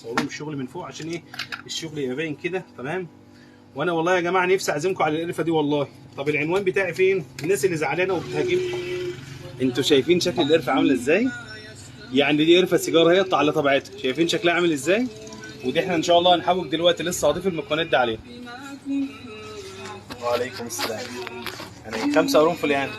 صورهم الشغل من فوق عشان ايه الشغل يبقى باين كده. تمام. وانا والله يا جماعه نفسي اعزمكم على القرفه دي والله. طب العنوان بتاعي فين؟ الناس اللي زعلانه وبتهاجم، انتوا شايفين شكل القرفه عامله ازاي؟ يعني دي قرفه سيجاره هي على طبيعتها، شايفين شكلها عامل ازاي؟ ودي احنا ان شاء الله هنحوج دلوقتي، لسه هضيف المكونات دي عليها. وعليكم السلام. يعني 5 قرنفل يعني.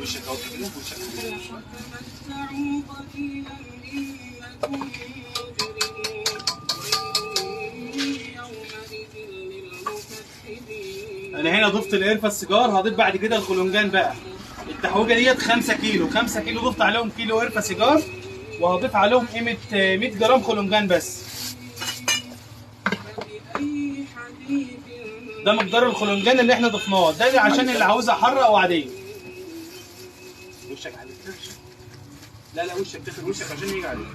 وشك اهو كده، وشك كده. انا هنا ضفت القرفه السيجار، هضيف بعد كده الخلنجان بقى. التحويجه ديت 5 كيلو، 5 كيلو ضفت عليهم كيلو قرفه سيجار، وهضيف عليهم قيمه 100 جرام خلنجان بس. ده مقدار الخلنجان اللي احنا ضفناه، ده عشان اللي عاوزها حاره او عاديه. وشك عليك. لا لا وشك داخل وشك عشان يجي عليك.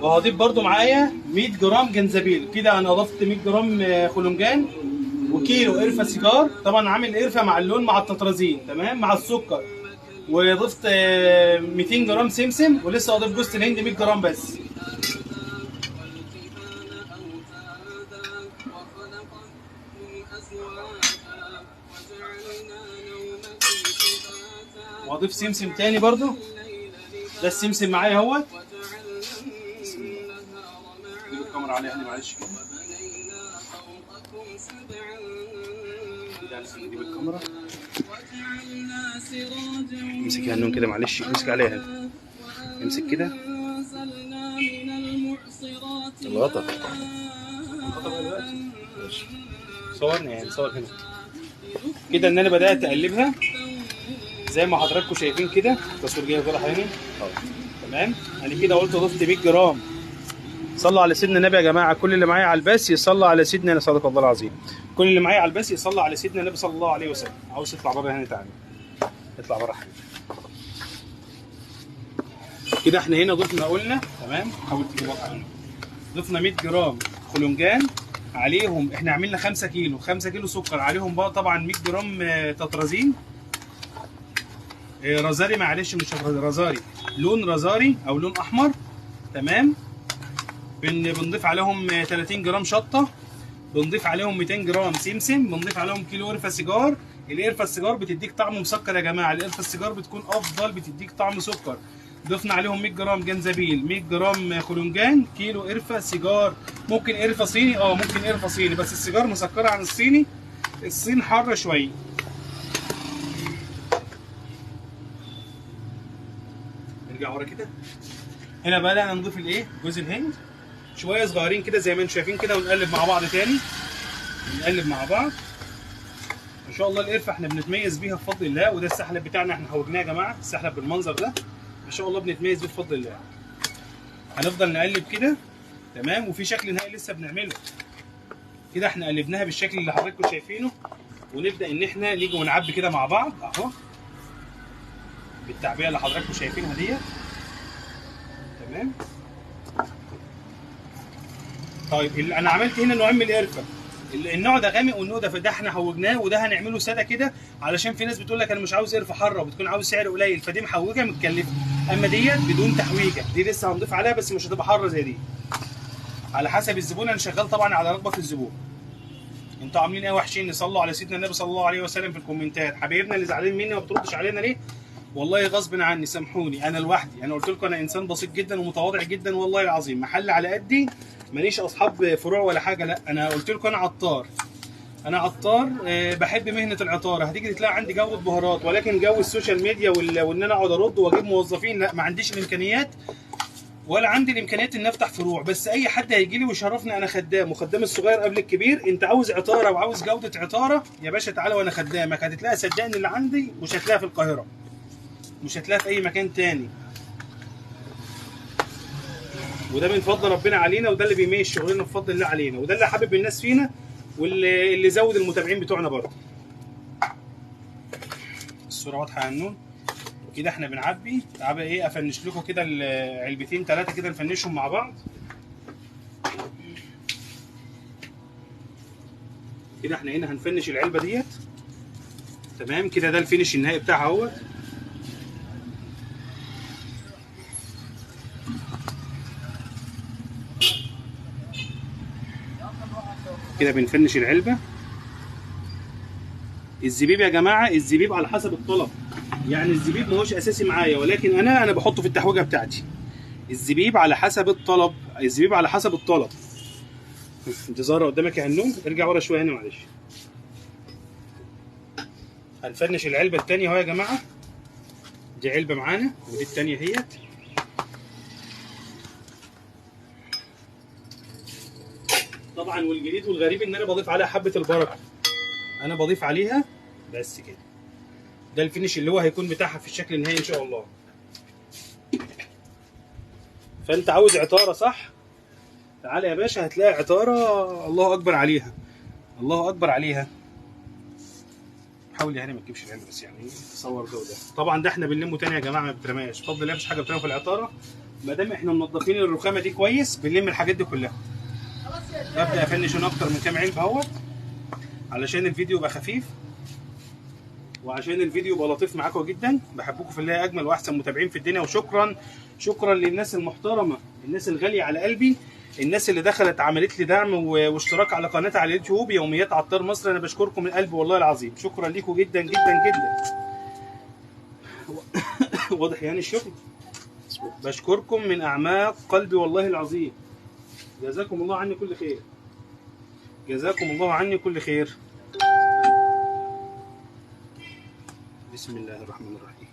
وهضيف برضو معايا 100 جرام جنزبيل. كده انا اضفت 100 جرام خلنجان وكيلو قرفه سيجار. طبعا عامل قرفه مع اللون مع التطرزين تمام مع السكر. وضفت 200 جرام سمسم، ولسه هضيف جوز الهند 100 جرام بس. واضيف سمسم تاني برضو. ده السمسم معايا اهوت. جيب الكاميرا عليها يعني معلش كده. جيب الكاميرا. امسك هنون كده معلش، امسك عليها هنا. امسك كده. الغطا. الغطا بقى دلوقتي. ماشي. صورني يعني، صور هنا. كده ان انا بدأت اقلبها زي ما حضراتكم شايفين كده. التصوير جاي كده حاليا. تمام. انا كده قلت ضفت 100 جرام. صلوا على سيدنا النبي يا جماعه. كل اللي معايا على البث يصلى على سيدنا النبي، صدق الله العظيم. كل اللي معايا على البث يصلى على سيدنا النبي صلى الله عليه وسلم. عاوز تطلع بره هنا تعالى. اطلع بره حبيبي. كده احنا هنا ضفنا قلنا تمام. حاول تجيب وقع هنا. ضفنا 100 جرام خلنجان عليهم، احنا عملنا 5 كيلو، 5 كيلو سكر عليهم بقى طبعا 100 جرام تطرزين. رزاري معلش مش رزاري، لون رزاري او لون احمر. تمام. بنضيف عليهم 30 جرام شطه، بنضيف عليهم 200 جرام سمسم، بنضيف عليهم كيلو قرفه سيجار. القرفه السيجار بتديك طعم مسكر يا جماعه، القرفه السيجار بتكون افضل، بتديك طعم سكر. ضفنا عليهم 100 جرام جنزبيل، 100 جرام خلنجان، كيلو قرفه سيجار. ممكن قرفه صيني، ممكن قرفه صيني، بس السيجار مسكره عن الصيني. الصين حاره شويه. نرجع ورا كده. هنا بدأنا نضيف الايه؟ جوز الهند شويه صغيرين كده زي ما انتم شايفين كده، ونقلب مع بعض تاني. نقلب مع بعض. ان شاء الله القرفه احنا بنتميز بيها بفضل الله، وده السحلب بتاعنا احنا حوجناه يا جماعه، السحلب بالمنظر ده ما شاء الله بنتميز بيه بفضل الله. هنفضل نقلب كده تمام. وفي شكل نهائي لسه بنعمله. كده احنا قلبناها بالشكل اللي حضراتكم شايفينه، ونبدا ان احنا نيجي ونعبي كده مع بعض اهو بالتعبئه اللي حضراتكم شايفينها ديت. تمام. طيب انا عملت هنا نوعين من القرفه، النوع ده غامق والنوع ده، فده احنا حوجناه، وده هنعمله ساده كده علشان في ناس بتقول لك انا مش عاوز قرفه حاره وبتكون عاوز سعر قليل، فدي محوجه متكلفه. اما ديت بدون تحويجه، دي لسه هنضيف عليها بس مش هتبقى حاره زي دي، على حسب الزبون. انا شغال طبعا على رغبه الزبون. انتوا عاملين ايه وحشين؟ صلوا على سيدنا النبي صلى الله عليه وسلم في الكومنتات. حبايبنا اللي زعلانين مني وما بتردش علينا ليه؟ والله غصب عني، سامحوني، انا لوحدي. انا قلت لكم انا انسان بسيط جدا ومتواضع جدا والله العظيم، محل على قدي، ماليش اصحاب فروع ولا حاجه. لا انا قلت لكم انا عطار. انا عطار، بحب مهنه العطاره. هتيجي تلاقي عندي جوده بهارات، ولكن جو السوشيال ميديا وان انا اقعد ارد واجيب موظفين، لا ما عنديش الامكانيات، ولا عندي الامكانيات ان افتح فروع. بس اي حد هيجي لي ويشرفني، انا خدام، وخدام الصغير قبل الكبير. انت عاوز عطاره وعاوز جوده عطاره يا باشا تعالى وانا خدامك. هتتلاقي صدقني اللي عندي مش هتلاقيها في القاهره، مش هتلاقيها في اي مكان تاني. وده من فضل ربنا علينا، وده اللي بيميز شغلنا بفضل الله علينا، وده اللي حابب الناس فينا، واللي زود المتابعين بتوعنا برضه. الصوره واضحه يا هنون. كده احنا بنعبي. تعالى ايه افنش لكم كده العلبتين 3 كده نفنشهم مع بعض كده. احنا هنا هنفنش العلبه ديت تمام كده. ده الفينش النهائي بتاعها اهوت. كده بنفنش العلبه. الزبيب يا جماعه، الزبيب على حسب الطلب، يعني الزبيب ما هوش اساسي معايا، ولكن انا بحطه في التحويجه بتاعتي. الزبيب على حسب الطلب، الزبيب على حسب الطلب. انت ظاهره قدامك يا هنوم، ارجع ورا شويه هنا معلش. هنفنش العلبه الثانيه اهو يا جماعه. دي علبه معانا ودي الثانيه اهيت. طبعا والجديد والغريب ان انا بضيف عليها حبه البركه. انا بضيف عليها بس كده. ده الفينش اللي هو هيكون بتاعها في الشكل النهائي ان شاء الله. فانت عاوز عطاره صح؟ تعالى يا باشا هتلاقي عطاره الله اكبر عليها، الله اكبر عليها. حاول يعني ما تجيبش العلبه بس، يعني تصور ده وده. طبعا ده احنا بنلمه تاني يا جماعه، ما بترماش بفضل الله. مفيش حاجه بترمى في العطاره ما دام احنا منضفين الرخامه دي كويس. بنلم الحاجات دي كلها. ببدا افنش هنا اكتر من كام علبه اهوت علشان الفيديو يبقى خفيف، وعشان الفيديو يبقى لطيف معاكم جدا. بحبكم في الله اجمل واحسن متابعين في الدنيا. وشكرا شكرا للناس المحترمه، الناس الغاليه على قلبي، الناس اللي دخلت عملت لي دعم واشتراك على قناتي على اليوتيوب يوميات عطار مصر. انا بشكركم من قلبي والله العظيم. شكرا لكم جدا جدا جدا. واضح يعني الشغل. بشكركم من اعماق قلبي والله العظيم. جزاكم الله عني كل خير، جزاكم الله عني كل خير. بسم الله الرحمن الرحيم.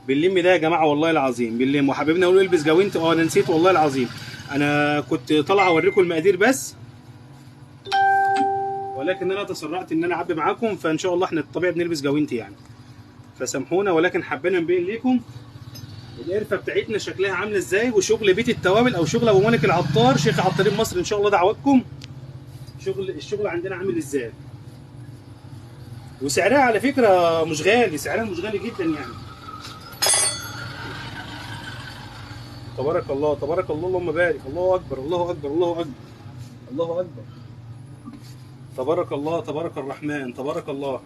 بنلم ده يا جماعه والله العظيم بنلم. وحبيبنا يقولوا البس جوانت، انا نسيت والله العظيم. انا كنت طالع اوريكم المقادير بس، ولكن انا تسرعت ان انا اعبي معاكم. فان شاء الله احنا الطبيعي بنلبس جوانتي يعني، فسامحونا. ولكن حبينا نبين لكم القرفه بتاعتنا شكلها عامله ازاي، وشغل بيت التوابل او شغل ابو مالك العطار شيخ عطارين مصر ان شاء الله دعواتكم. الشغل عندنا عامل ازاي. وسعرها على فكره مش غالي، سعرها مش غالي جدا يعني. تبارك الله تبارك الله اللهم بارك. الله اكبر الله اكبر الله اكبر الله اكبر. تبارك الله تبارك الرحمن تبارك الله.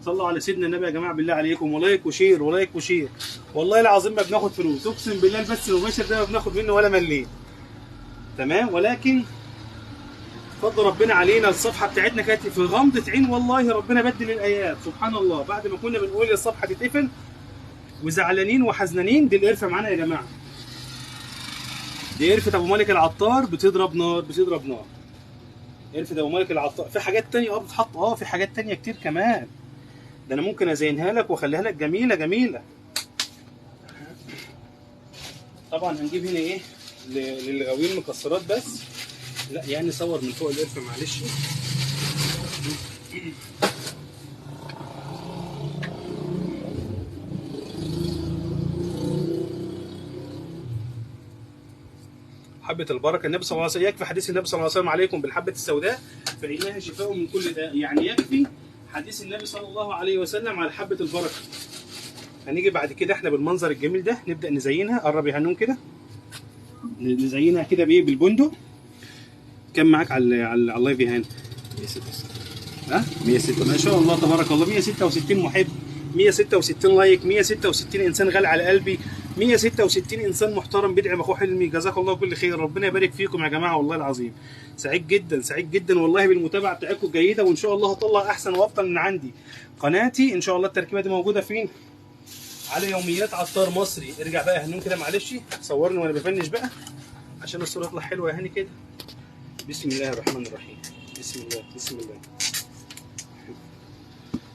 صلوا على سيدنا النبي يا جماعه بالله عليكم، ولايك وشير ولايك وشير. والله العظيم ما بناخد فلوس، اقسم بالله البث المباشر ده ما بناخد منه ولا مليم. تمام. ولكن فضل ربنا علينا. الصفحه بتاعتنا كانت في غمضه عين والله ربنا بدل الايات سبحان الله. بعد ما كنا بنقول الصفحه تتقفل وزعلانين وحزنانين، دي القرفه معانا يا جماعه. دي قرفه ابو مالك العطار بتضرب نار بتضرب نار. قرفه ابو مالك العطار. في حاجات تانية بتتحط في حاجات تانية كتير كمان. ده انا ممكن ازينها لك واخليها لك جميله جميله. طبعا هنجيب هنا ايه للغاويين مكسرات بس. لا يعني صور من فوق القرفه معلش. حبة البركة. النبي صلى الله عليه وسلم يكفي حديث النبي صلى الله عليه وسلم عليكم بالحبة السوداء فإنها شفاء من كل داء. يعني يكفي حديث النبي صلى الله عليه وسلم على حبة البركة. هنيجي بعد كده احنا بالمنظر الجميل ده نبدأ نزينها. قرب يا هنون كده. نزينها كده بايه؟ بالبندق. كم معاك على اللايف يا هاني؟ 106 ما شاء الله تبارك الله. 166 محب، 166 لايك، 166 انسان غالي على قلبي، 166 انسان محترم بيدعم اخوه حلمي. جزاك الله كل خير. ربنا يبارك فيكم يا جماعه والله العظيم. سعيد جدا سعيد جدا والله بالمتابعه بتاعتكم الجيده. وان شاء الله هطلع احسن وافضل من عندي. قناتي ان شاء الله التركيبه دي موجوده فين؟ على يوميات عطار مصري. ارجع بقى يا هنون كده معلش، صورني وانا بفنش بقى عشان الصوره تطلع حلوه يا هاني كده. بسم الله الرحمن الرحيم. بسم الله بسم الله.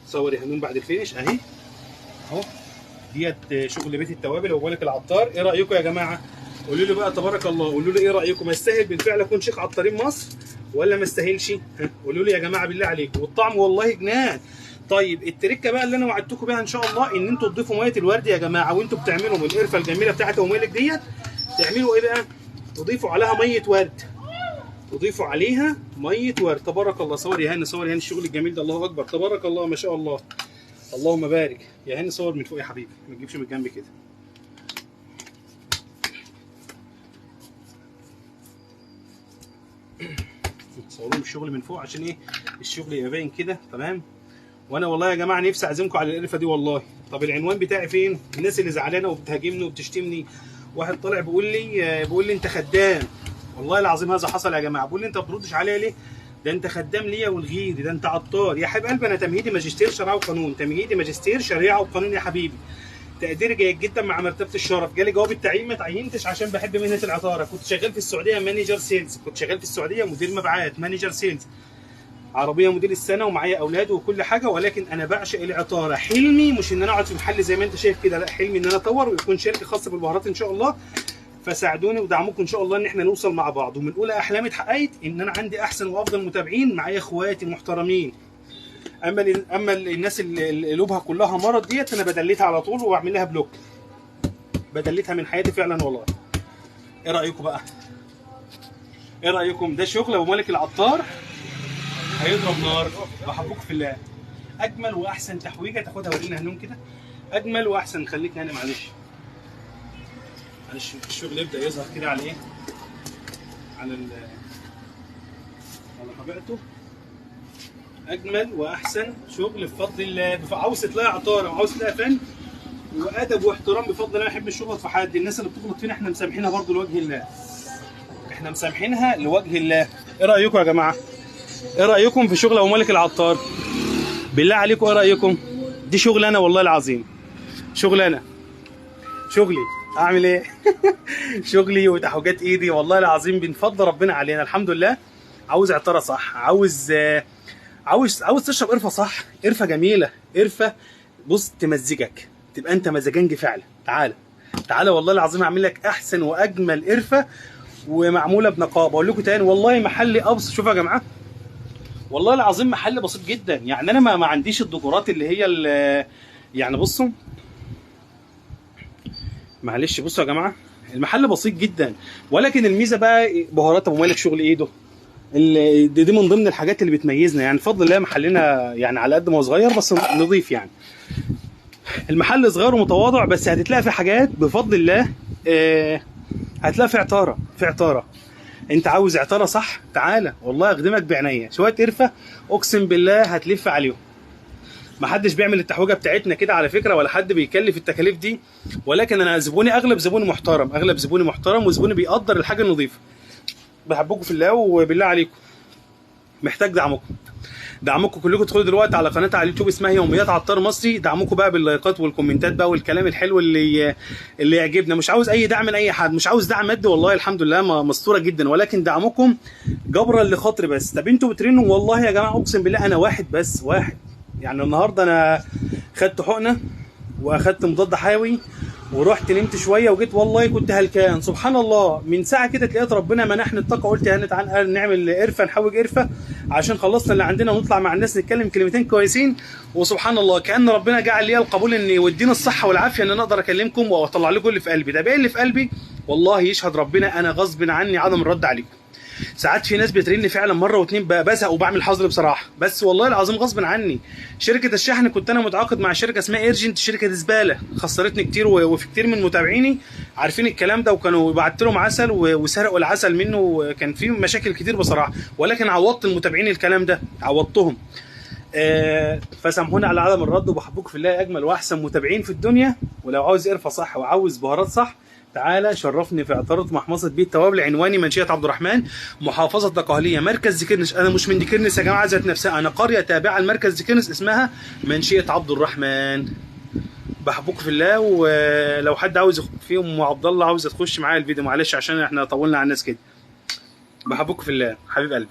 صور يا هنون بعد الفينش اهي اهو. ديت شغل بيت التوابل وابو مالك العطار. ايه رايكم يا جماعه؟ قولوا لي بقى تبارك الله. قولوا لي ايه رايكم؟ يستاهل بالفعل اكون شيخ عطارين مصر ولا ما يستاهلش؟ قولوا لي يا جماعه بالله عليكم. والطعم والله جنان. طيب التركه بقى اللي انا وعدتكم بيها ان شاء الله ان انتوا تضيفوا ميه الورد يا جماعه. وانتوا بتعملوا من القرفه الجميله بتاعت ابو مالك ديت تعملوا ايه بقى؟ تضيفوا عليها ميه ورد. وضيفوا عليها ميه ورد. تبارك الله. صور يا هاني، صور يا هاني الشغل الجميل ده، الله اكبر، تبارك الله ما شاء الله، اللهم بارك. يا هاني صور من فوق يا حبيبي، ما تجيبش من الجنب كده. صوروا الشغل من فوق عشان ايه الشغل يبقى باين كده. تمام. وانا والله يا جماعه نفسي اعزمكم على القرفه دي والله. طب العنوان بتاعي فين؟ الناس اللي زعلانه وبتهاجمني وبتشتمني، واحد طالع بيقول لي انت خدام. والله العظيم هذا حصل يا جماعه، بيقول لي انت ما بتردش عليا ليه؟ ده انت خدام ليا ولغيري، ده انت عطار. يا حبيب قلبي انا تمهيدي ماجستير شريعه وقانون، تمهيدي ماجستير شريعه وقانون يا حبيبي. تقديري جيد جدا مع مرتبه الشرف. جالي جواب التعيين ما تعينتش عشان بحب مهنه العطاره. كنت شغال في السعوديه مانجر سيلز، كنت شغال في السعوديه مدير مبيعات مانجر سيلز، عربيه موديل السنه ومعايا اولاد وكل حاجه، ولكن انا بعشق العطاره. حلمي مش ان انا اقعد في محل زي ما انت شايف كده، لا، حلمي ان انا اطور ويكون شركه خاصه بالبهارات ان شاء الله. فساعدوني ودعموكم ان شاء الله ان احنا نوصل مع بعض. ومن اولى احلامي اتحققت ان انا عندي احسن وافضل متابعين معايا، اخواتي المحترمين. اما الناس اللي قلوبها كلها مرض ديت انا بدلتها على طول وبعمل لها بلوك، بدلتها من حياتي فعلا والله. ايه رايكم بقى؟ ايه رايكم؟ ده شغل ابو مالك العطار هيضرب نار. بحبكم في الله. اجمل واحسن تحويجه تاخدها. ورينا هنوم كده. اجمل واحسن. خليك هنا معلش الشغل يبدا يظهر كده على ايه؟ على طبيعته. اجمل واحسن شغل بفضل الله. عاوز تلاقي عطاره وعاوز تلاقي فن وادب واحترام بفضل الله. ما احب الشغل في حد. الناس اللي بتغلط فينا احنا مسامحينها برضه لوجه الله، احنا مسامحينها لوجه الله. ايه رايكم يا جماعه؟ ايه رايكم في شغل ابو مالك العطار؟ بالله عليكم ايه رايكم؟ دي شغلانه والله العظيم، شغلانه، شغلي اعمل ايه؟ شغلي وتحويجات ايدي والله العظيم بنفضل ربنا علينا الحمد لله. عاوز عطاره صح، عاوز تشرب قرفه صح، قرفه جميله، قرفه بص تمزجك، تبقى انت مزاجنجي فعلا. تعالى والله العظيم اعمل لك احسن واجمل قرفه ومعموله بنقاء. بقول لكم تاني والله محلي ابسط. شوفوا يا جماعه والله العظيم محل بسيط جدا. يعني انا ما عنديش الديكورات اللي هي يعني بصوا معلش، بصوا يا جماعه المحل بسيط جدا، ولكن الميزه بقى بهارات ابو مالك شغل ايده. دي من ضمن الحاجات اللي بتميزنا يعني بفضل الله. محلنا يعني على قد ما هو صغير بس نظيف يعني. المحل صغير ومتواضع بس هتتلاقي في حاجات بفضل الله. هتلاقي في عطاره. انت عاوز عطاره صح؟ تعالى والله اخدمك بعينيا. شويه قرفه اقسم بالله هتلف عليهم. ما حدش بيعمل التحويجه بتاعتنا كده على فكره، ولا حد بيكلف التكاليف دي، ولكن انا زبوني اغلب زبوني محترم وزبوني بيقدر الحاجه النظيفه. بحبكم في الله وبالله عليكم محتاج دعمكم كلكم. تدخلوا دلوقتي على قناه على اليوتيوب اسمها يوميات عطار مصري. دعمكم بقى باللايكات والكومنتات بقى والكلام الحلو اللي يعجبنا. مش عاوز اي دعم من اي حد، مش عاوز دعم مادي والله الحمد لله مستوره جدا، ولكن دعمكم جبرا لخاطري بس. طب انتوا بترنوا والله يا جماعه اقسم بالله انا واحد يعني. النهارده انا خدت حقنه واخدت مضاد حيوي ورحت نمت شويه وجيت والله كنت هلكان. سبحان الله من ساعه كده تلاقيت ربنا منحني الطاقه. قلت يا تعالى نعمل قرفه، نحوج قرفه عشان خلصنا اللي عندنا ونطلع مع الناس نتكلم كلمتين كويسين. وسبحان الله كأن ربنا جعل لي القبول ان يوديني الصحه والعافيه ان انا اقدر اكلمكم واطلع لكم اللي في قلبي. ده باقي اللي في قلبي والله يشهد ربنا انا غصب عني عدم الرد عليكم. ساعات في ناس بترن فعلا مره واتنين بزهق وبعمل حظر بصراحه، بس والله العظيم غصب عني. شركه الشحن كنت انا متعاقد مع شركه اسمها ايرجنت، شركه دي زباله خسرتني كتير، وفي كتير من متابعيني عارفين الكلام ده، وكانوا بعت لهم عسل وسرقوا العسل منه، وكان في مشاكل كتير بصراحه، ولكن عوضت المتابعين الكلام ده، عوضتهم. فسامحوني على عدم الرد، وبحبكم في الله اجمل واحسن متابعين في الدنيا. ولو عاوز قرفه صح وعاوز بهارات صح تعالى شرفني في عطاره محمصه بيت توابل. عنواني منشيه عبد الرحمن، محافظه دقهليه، مركز ديكرنس. انا مش من ديكرنس يا جماعه ذات نفسها، انا قريه تابعه لمركز ديكرنس اسمها منشيه عبد الرحمن. بحبكم في الله. ولو حد عاوز في ام عبد الله عاوزه تخش معايا الفيديو معلش عشان احنا طولنا على الناس كده. بحبكم في الله حبيب قلبي.